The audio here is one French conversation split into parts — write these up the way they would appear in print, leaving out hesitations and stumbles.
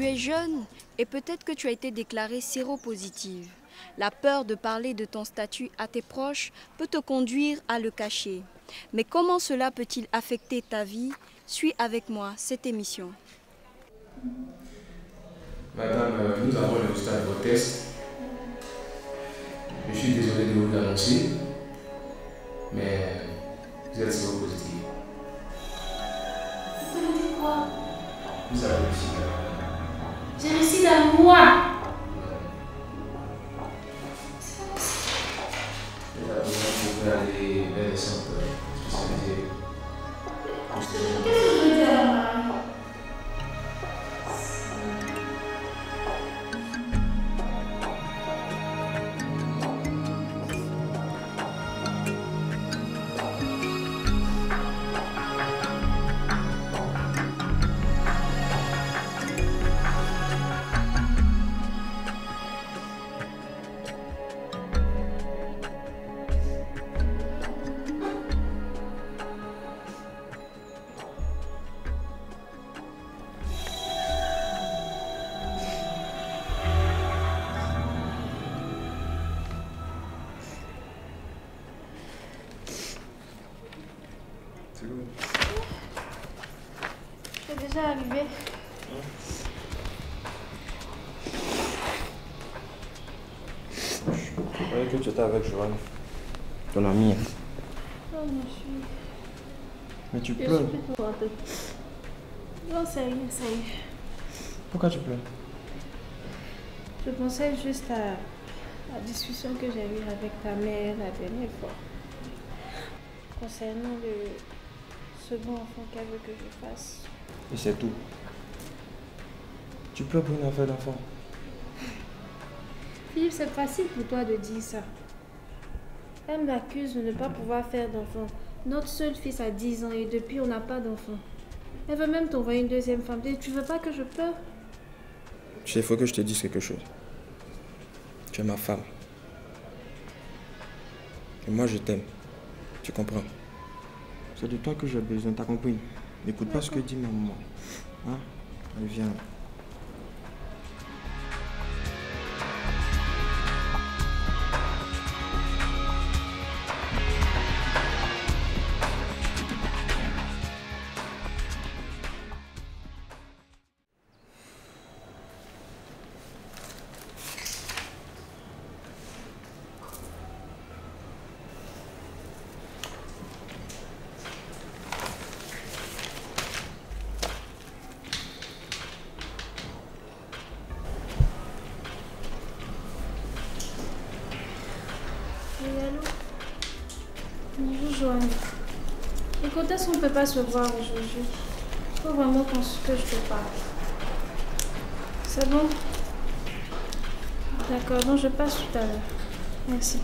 Tu es jeune et peut-être que tu as été déclarée séropositive. La peur de parler de ton statut à tes proches peut te conduire à le cacher. Mais comment cela peut-il affecter ta vie? Suis avec moi cette émission. Madame, nous avons le résultat de vos tests. Je suis désolé de vous l'annoncer, mais vous êtes séropositif. Vous me dites quoi? Vous avez réussi. J'ai réussi à moi. Vous pouvez aller vers les centres spécialisés. Qu'est-ce que je veux dire à ma maman? C'est déjà arrivé. Je croyais que tu étais avec Joanne, ton amie. Non, monsieur. Mais tu Je pleures. suis plus pour un peu. Non, c'est rien, ça y est. Pourquoi tu pleures? Je pensais juste à la discussion que j'ai eue avec ta mère la dernière fois. Concernant le second enfant qu'elle veut que je fasse. Et c'est tout. Tu pleures pour une affaire d'enfant. Philippe, c'est facile pour toi de dire ça. Elle m'accuse de ne pas pouvoir faire d'enfant. Notre seul fils a 10 ans et depuis on n'a pas d'enfant. Elle veut même t'envoyer une deuxième femme. Et tu veux pas que je pleure? Tu sais, il faut que je te dise quelque chose. Tu es ma femme. Et moi, je t'aime. Tu comprends? C'est de toi que j'ai besoin, t'as compris? N'écoute pas ce que dit ma maman. Hein? Allez, viens. Bonjour Joanne. Et quand est-ce qu'on ne peut pas se voir aujourd'hui? Il faut vraiment que je te parle. C'est bon? D'accord, donc je passe tout à l'heure. Merci.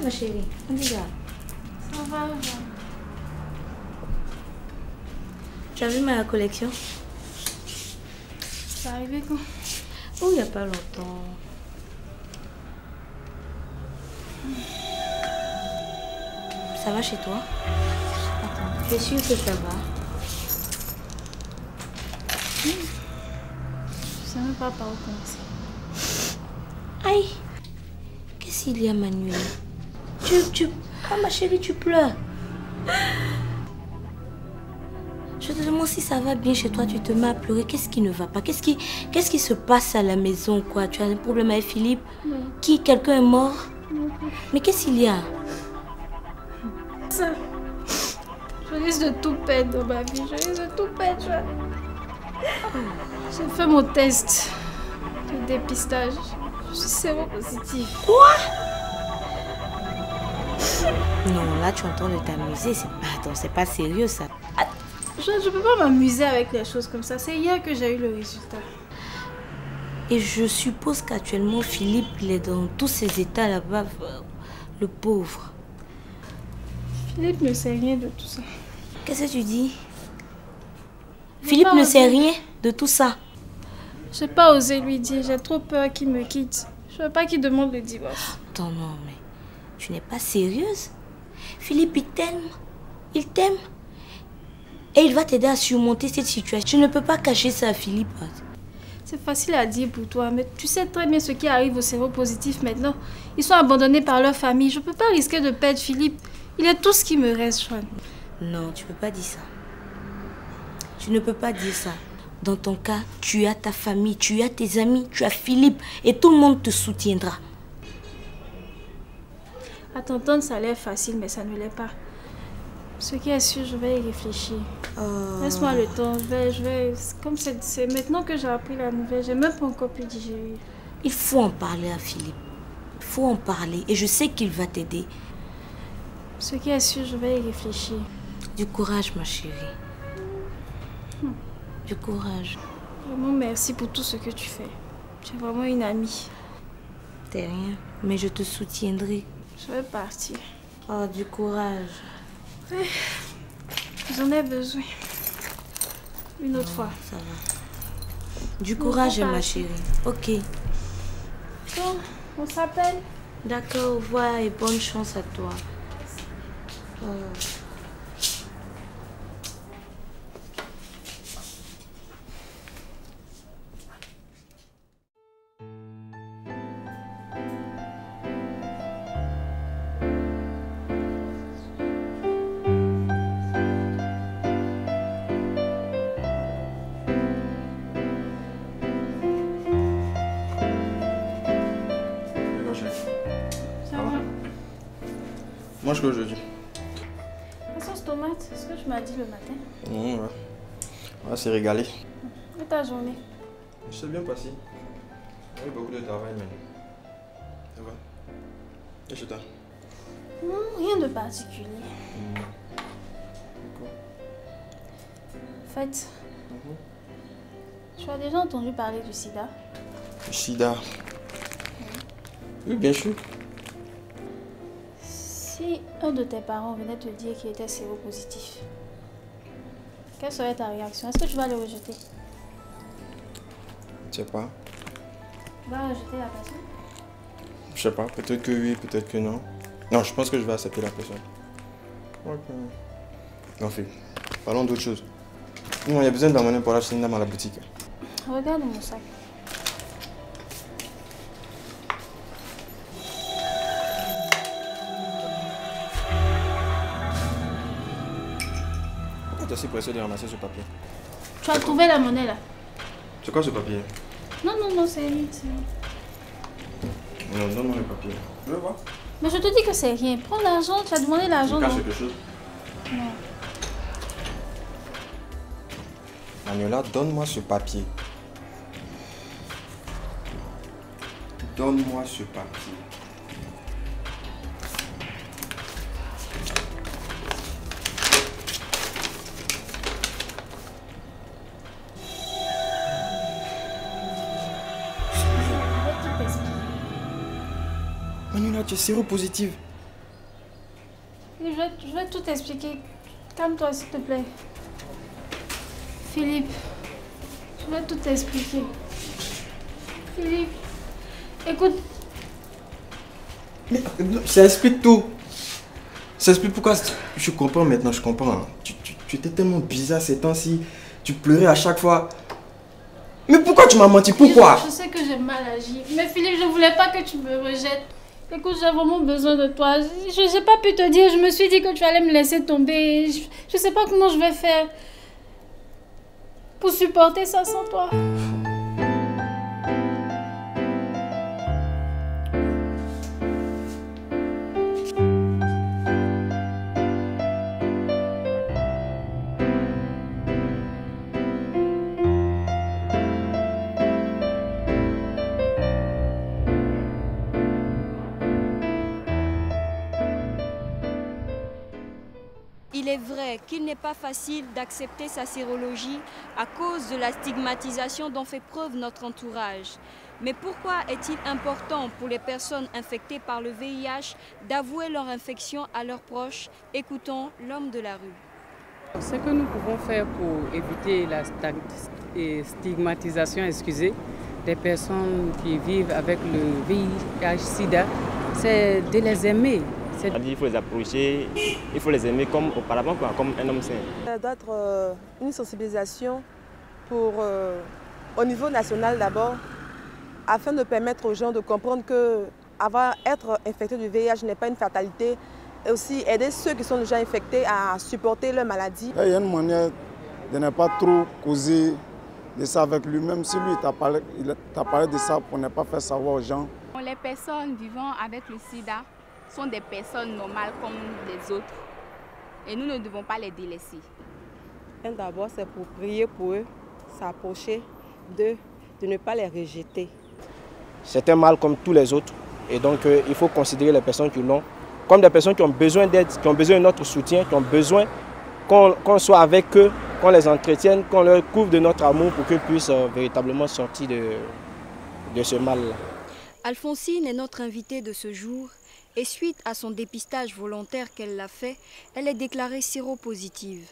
Ma chérie, on y va. Ça va. Tu as vu ma collection? C'est arrivé quand? Oh, il n'y a pas longtemps. Ça va chez toi? Attends, tu es sûre que ça va? Je sais même pas par où commencer. Aïe! Qu'est-ce qu'il y a, Manuel? Ah, ma chérie, tu pleures. Je te demande si ça va bien chez toi, tu te mets à pleurer. Qu'est-ce qui ne va pas? Qu'est-ce qui se passe à la maison, quoi? Tu as un problème avec Philippe? Non. Quelqu'un est mort? Non. Mais qu'est-ce qu'il y a? Ça. Je risque de tout perdre dans ma vie. Je risque de tout perdre. J'ai fait mon test de dépistage. Je suis séropositive. Quoi? Non, là tu es en train de t'amuser. Attends, c'est pas sérieux ça. Je peux pas m'amuser avec les choses comme ça. C'est hier que j'ai eu le résultat. Et je suppose qu'actuellement Philippe il est dans tous ces états là-bas. Le pauvre. Philippe ne sait rien de tout ça. Qu'est-ce que tu dis? Philippe ne sait rien de tout ça. Je n'ai pas osé lui dire. J'ai trop peur qu'il me quitte. Je veux pas qu'il demande le divorce. Attends, non, mais tu n'es pas sérieuse? Philippe, il t'aime. Il t'aime. Et il va t'aider à surmonter cette situation. Tu ne peux pas cacher ça à Philippe. C'est facile à dire pour toi, mais tu sais très bien ce qui arrive aux séropositifs maintenant. Ils sont abandonnés par leur famille. Je ne peux pas risquer de perdre Philippe. Il est tout ce qui me reste, Joanne. Non, tu ne peux pas dire ça. Tu ne peux pas dire ça. Dans ton cas, tu as ta famille, tu as tes amis, tu as Philippe et tout le monde te soutiendra. À t'entendre, ça a l'air facile, mais ça ne l'est pas. Ce qui est sûr, je vais y réfléchir. Laisse-moi le temps. Je vais. Comme c'est maintenant que j'ai appris la nouvelle, j'ai même pas encore pu digérer. Il faut en parler à Philippe. Il faut en parler et je sais qu'il va t'aider. Ce qui est sûr, je vais y réfléchir. Du courage, ma chérie. Du courage. Vraiment, merci pour tout ce que tu fais. Tu es vraiment une amie. T'es rien, mais je te soutiendrai. Je vais partir. Oh, du courage. J'en ai besoin. Une autre fois. Ça va. Du courage, ma chérie. Ok. Bon, on s'appelle. D'accord, au revoir et bonne chance à toi. Mange quoi aujourd'hui? La sauce tomate, c'est ce que tu m'as dit le matin. Ouais. Ouais, c'est régalé. Et ta journée? Je sais bien passé. J'ai eu beaucoup de travail, mais ça va. Et chez toi? Rien de particulier. Quoi? En fait, tu as déjà entendu parler du sida? Le sida? Oui, bien sûr. Si un de tes parents venait te dire qu'il était séropositif, quelle serait ta réaction? Est-ce que tu vas le rejeter? Je sais pas. Tu vas rejeter la personne? Je sais pas. Peut-être que oui, peut-être que non. Non, je pense que je vais accepter la personne. Ok. Non, fait. Parlons d'autre chose. Non, il y a besoin d'emmener pour acheter une dame à la boutique. Regarde mon sac. Pourquoi tu es si pressé de ramasser ce papier? Tu as trouvé la monnaie là? C'est quoi ce papier? Non, c'est... Non, donne-moi le papier. Tu veux voir? Mais je te dis que c'est rien. Prends l'argent, tu as demandé l'argent. Tu caches quelque chose? Non. Manuela, donne-moi ce papier. Donne-moi ce papier. Manuela, tu es séropositive. Je vais tout expliquer. Calme-toi, s'il te plaît. Philippe, je vais tout expliquer. Philippe, écoute. Mais ça explique tout. Ça explique pourquoi. Je comprends maintenant, je comprends. Tu étais tellement bizarre ces temps-ci. Tu pleurais à chaque fois. Mais pourquoi tu m'as menti? Pourquoi? Je sais que j'ai mal agi. Mais Philippe, je voulais pas que tu me rejettes. Écoute, j'ai vraiment besoin de toi. Je n'ai pas pu te dire. Je me suis dit que tu allais me laisser tomber. Je ne sais pas comment je vais faire pour supporter ça sans toi. Il est vrai qu'il n'est pas facile d'accepter sa sérologie à cause de la stigmatisation dont fait preuve notre entourage. Mais pourquoi est-il important pour les personnes infectées par le VIH d'avouer leur infection à leurs proches? Écoutons l'homme de la rue. Ce que nous pouvons faire pour éviter la stigmatisation, des personnes qui vivent avec le VIH-Sida, c'est de les aimer. Il faut les approcher, il faut les aimer comme auparavant, comme un homme sain. Ça doit être une sensibilisation pour, au niveau national d'abord, afin de permettre aux gens de comprendre que être infecté du VIH n'est pas une fatalité, et aussi aider ceux qui sont déjà infectés à supporter leur maladie. Il y a une manière de ne pas trop causer de ça avec lui, même si lui t'a parlé de ça pour ne pas faire savoir aux gens. Les personnes vivant avec le sida sont des personnes normales comme les autres et nous ne devons pas les délaisser. D'abord, c'est pour prier pour eux, s'approcher d'eux, de ne pas les rejeter. C'est un mal comme tous les autres et donc il faut considérer les personnes qui l'ont comme des personnes qui ont besoin d'aide, qui ont besoin de notre soutien, qui ont besoin qu'on soit avec eux, qu'on les entretienne, qu'on leur couvre de notre amour pour qu'ils puissent véritablement sortir de ce mal-là. Alphonsine est notre invitée de ce jour et suite à son dépistage volontaire qu'elle l'a fait, elle est déclarée séropositive.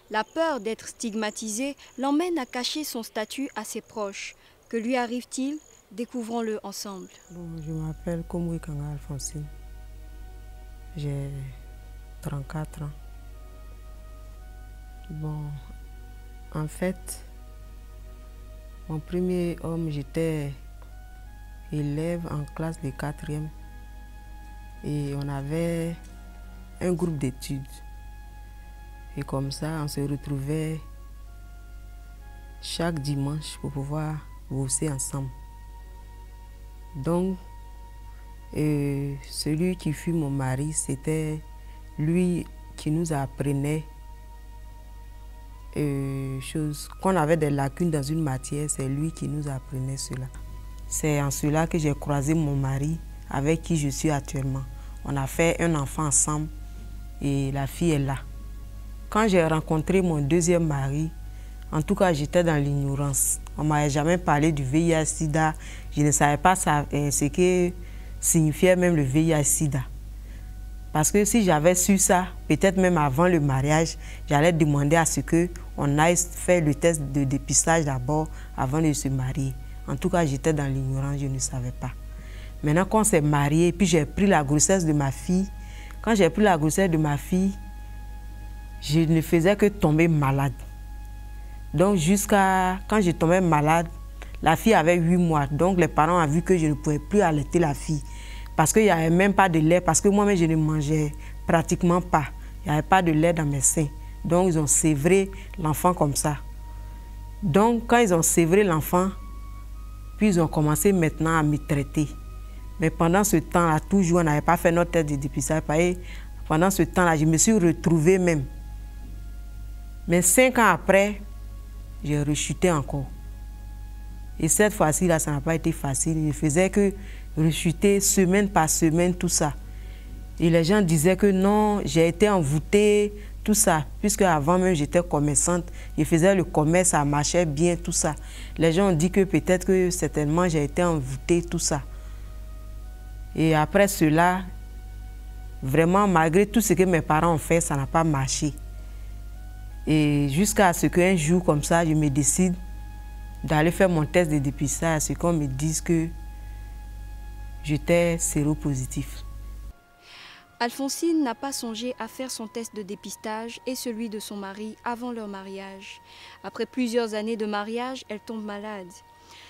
La peur d'être stigmatisée l'emmène à cacher son statut à ses proches. Que lui arrive-t-il? Découvrons-le ensemble. Bon, je m'appelle Komui Kanga Alphonsine. J'ai 34 ans. Bon, en fait, mon premier homme, j'étais élève en classe de 4e et on avait un groupe d'études. Et comme ça, on se retrouvait chaque dimanche pour pouvoir bosser ensemble. Donc, celui qui fut mon mari, c'était lui qui nous apprenait qu'on avait des lacunes dans une matière, c'est lui qui nous apprenait cela. C'est en cela que j'ai croisé mon mari avec qui je suis actuellement. On a fait un enfant ensemble et la fille est là. Quand j'ai rencontré mon deuxième mari, en tout cas j'étais dans l'ignorance. On ne m'avait jamais parlé du VIH-Sida. Je ne savais pas ce que signifiait même le VIH-Sida. Parce que si j'avais su ça, peut-être même avant le mariage, j'allais demander à ce qu'on aille faire le test de dépistage d'abord avant de se marier. En tout cas, j'étais dans l'ignorance, je ne savais pas. Maintenant, quand on s'est marié, puis j'ai pris la grossesse de ma fille, quand j'ai pris la grossesse de ma fille, je ne faisais que tomber malade. Donc, jusqu'à quand je tombais malade, la fille avait 8 mois. Donc, les parents ont vu que je ne pouvais plus allaiter la fille. Parce qu'il n'y avait même pas de lait, parce que moi-même, je ne mangeais pratiquement pas. Il n'y avait pas de lait dans mes seins. Donc, ils ont sévré l'enfant comme ça. Donc, quand ils ont sévré l'enfant, puis ils ont commencé maintenant à me traiter. Mais pendant ce temps-là, toujours, on n'avait pas fait notre test de dépistage. Pendant ce temps-là, je me suis retrouvée même. Mais 5 ans après, j'ai rechuté encore. Et cette fois-ci, là, ça n'a pas été facile. Je faisais que rechuter semaine par semaine, tout ça. Et les gens disaient que non, j'ai été envoûtée, tout ça. Puisque avant même, j'étais commerçante. Je faisais le commerce, ça marchait bien, tout ça. Les gens ont dit que peut-être que certainement, j'ai été envoûtée, tout ça. Et après cela, vraiment, malgré tout ce que mes parents ont fait, ça n'a pas marché. Et jusqu'à ce qu'un jour, comme ça, je me décide d'aller faire mon test de dépistage, à ce qu'on me dise que j'étais séropositif. Alphonsine n'a pas songé à faire son test de dépistage et celui de son mari avant leur mariage. Après plusieurs années de mariage, elle tombe malade.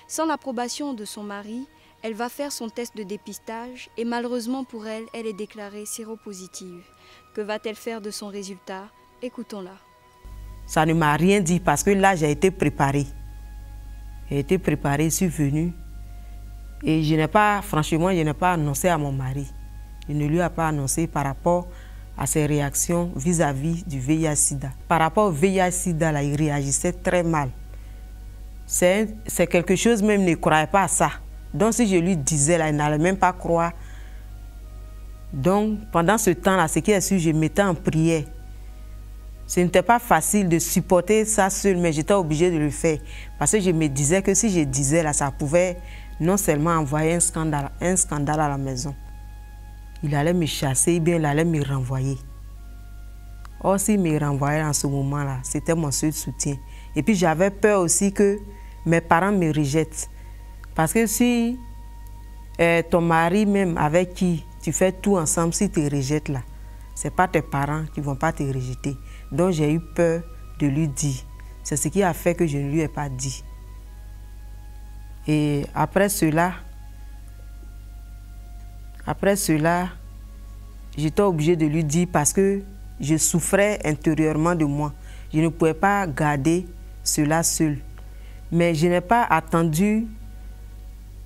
Sans l'approbation de son mari, elle va faire son test de dépistage et malheureusement pour elle, elle est déclarée séropositive. Que va-t-elle faire de son résultat? Écoutons-la. Ça ne m'a rien dit parce que là, j'ai été préparée. J'ai été préparée, je suis venue. Et franchement, je n'ai pas annoncé à mon mari. Je ne lui ai pas annoncé par rapport à ses réactions vis-à-vis du VIH-Sida. Par rapport au VIH-Sida, là, il réagissait très mal. C'est quelque chose, même il ne croyait pas à ça. Donc si je lui disais, là, il n'allait même pas croire. Donc pendant ce temps-là, ce qui est sûr, je mettais en prière. Ce n'était pas facile de supporter ça seul, mais j'étais obligée de le faire. Parce que je me disais que si je disais là, ça pouvait non seulement envoyer un scandale à la maison. Il allait me chasser, bien il allait me renvoyer. Or, s'il me renvoyait en ce moment-là, c'était mon seul soutien. Et puis j'avais peur aussi que mes parents me rejettent. Parce que si ton mari même avec qui tu fais tout ensemble, s'il te rejette là, ce n'est pas tes parents qui ne vont pas te rejeter. Donc j'ai eu peur de lui dire. C'est ce qui a fait que je ne lui ai pas dit. Et après cela, j'étais obligée de lui dire parce que je souffrais intérieurement de moi. Je ne pouvais pas garder cela seul. Mais je n'ai pas attendu,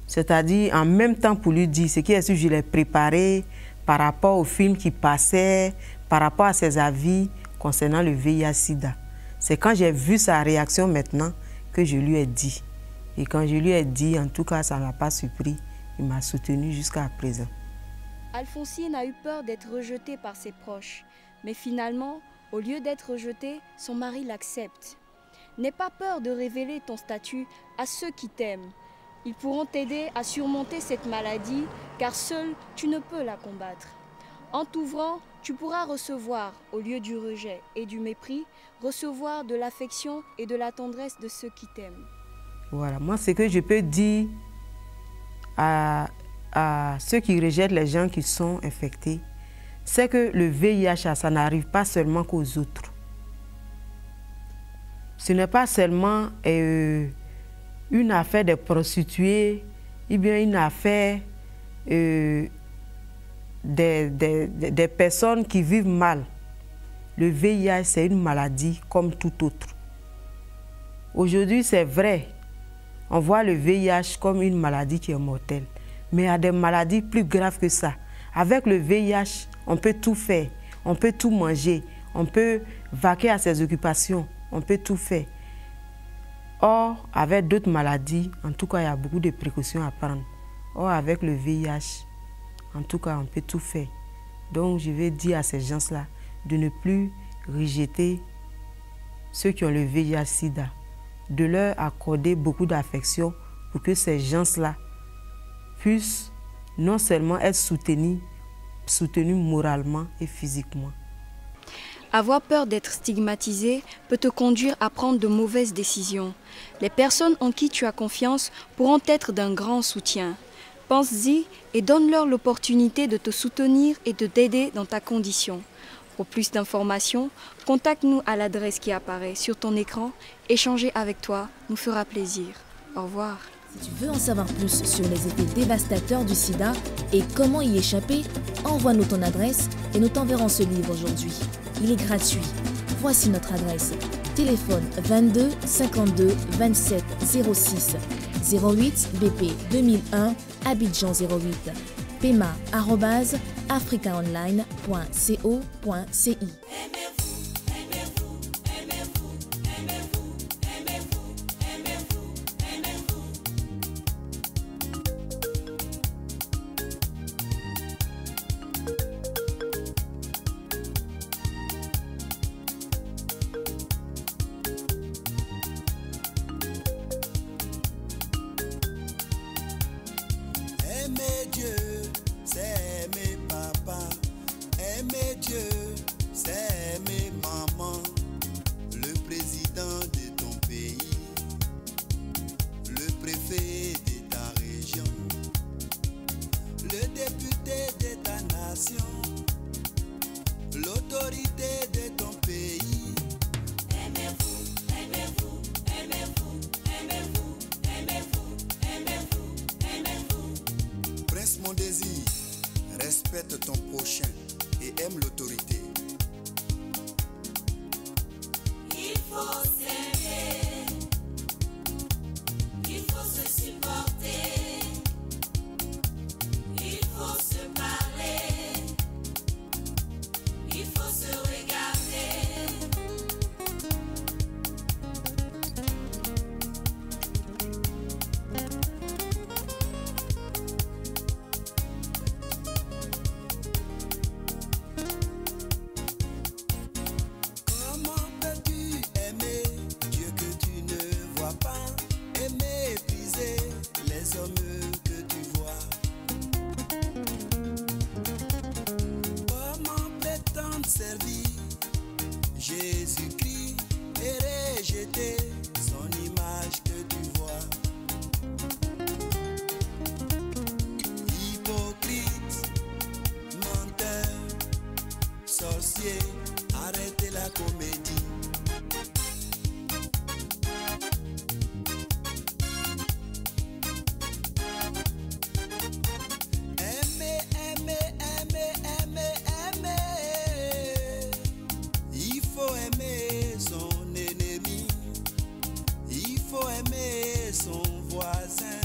c'est-à-dire en même temps pour lui dire ce qui est sûr, je l'ai préparé par rapport au film qui passait, par rapport à ses avis concernant le VIH-Sida. C'est quand j'ai vu sa réaction maintenant que je lui ai dit. Et quand je lui ai dit, en tout cas, ça ne m'a pas surpris. Il m'a soutenu jusqu'à présent. Alphonsine a eu peur d'être rejetée par ses proches. Mais finalement, au lieu d'être rejetée, son mari l'accepte. N'aie pas peur de révéler ton statut à ceux qui t'aiment. Ils pourront t'aider à surmonter cette maladie, car seul, tu ne peux la combattre. En t'ouvrant, tu pourras recevoir, au lieu du rejet et du mépris, recevoir de l'affection et de la tendresse de ceux qui t'aiment. Voilà, moi, ce que je peux dire à ceux qui rejettent les gens qui sont infectés, c'est que le VIH, ça n'arrive pas seulement qu'aux autres. Ce n'est pas seulement une affaire de prostituées, ou bien une affaire des personnes qui vivent mal. Le VIH, c'est une maladie comme tout autre. Aujourd'hui, c'est vrai, on voit le VIH comme une maladie qui est mortelle. Mais il y a des maladies plus graves que ça. Avec le VIH, on peut tout faire, on peut tout manger, on peut vaquer à ses occupations, on peut tout faire. Or, avec d'autres maladies, en tout cas, il y a beaucoup de précautions à prendre. Or, avec le VIH, en tout cas, on peut tout faire. Donc, je vais dire à ces gens-là de ne plus rejeter ceux qui ont le VIH-Sida, de leur accorder beaucoup d'affection pour que ces gens-là puissent non seulement être soutenus moralement et physiquement. Avoir peur d'être stigmatisé peut te conduire à prendre de mauvaises décisions. Les personnes en qui tu as confiance pourront être d'un grand soutien. Pense-y et donne-leur l'opportunité de te soutenir et de t'aider dans ta condition. Pour plus d'informations, contacte-nous à l'adresse qui apparaît sur ton écran. Échanger avec toi nous fera plaisir. Au revoir. Si tu veux en savoir plus sur les effets dévastateurs du sida et comment y échapper, envoie-nous ton adresse et nous t'enverrons ce livre aujourd'hui. Il est gratuit. Voici notre adresse. Téléphone 22 52 27 06 08 BP 2001 Abidjan 08 pema@africaonline.co.ci. Aimer Dieu, c'est aimer papa. Aimer Dieu, c'est aimer rejeter son image que tu vois. Hypocrite, menteur, sorcier, arrêtez la comédie. Aimer, aimer, aimer, aimer, aimer. Il faut aimer son ennemi. Il faut aimer son voisin.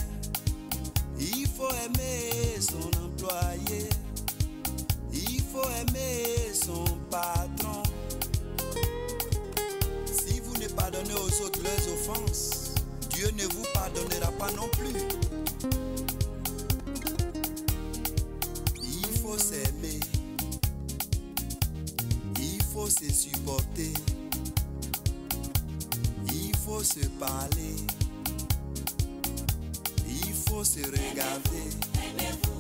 Il faut aimer son employé. Il faut aimer son patron. Si vous ne pardonnez aux autres leurs offenses, Dieu ne vous pardonnera pas non plus. Il faut s'aimer. Il faut se supporter. Il faut se parler. Il faut se regarder. Aimez-vous.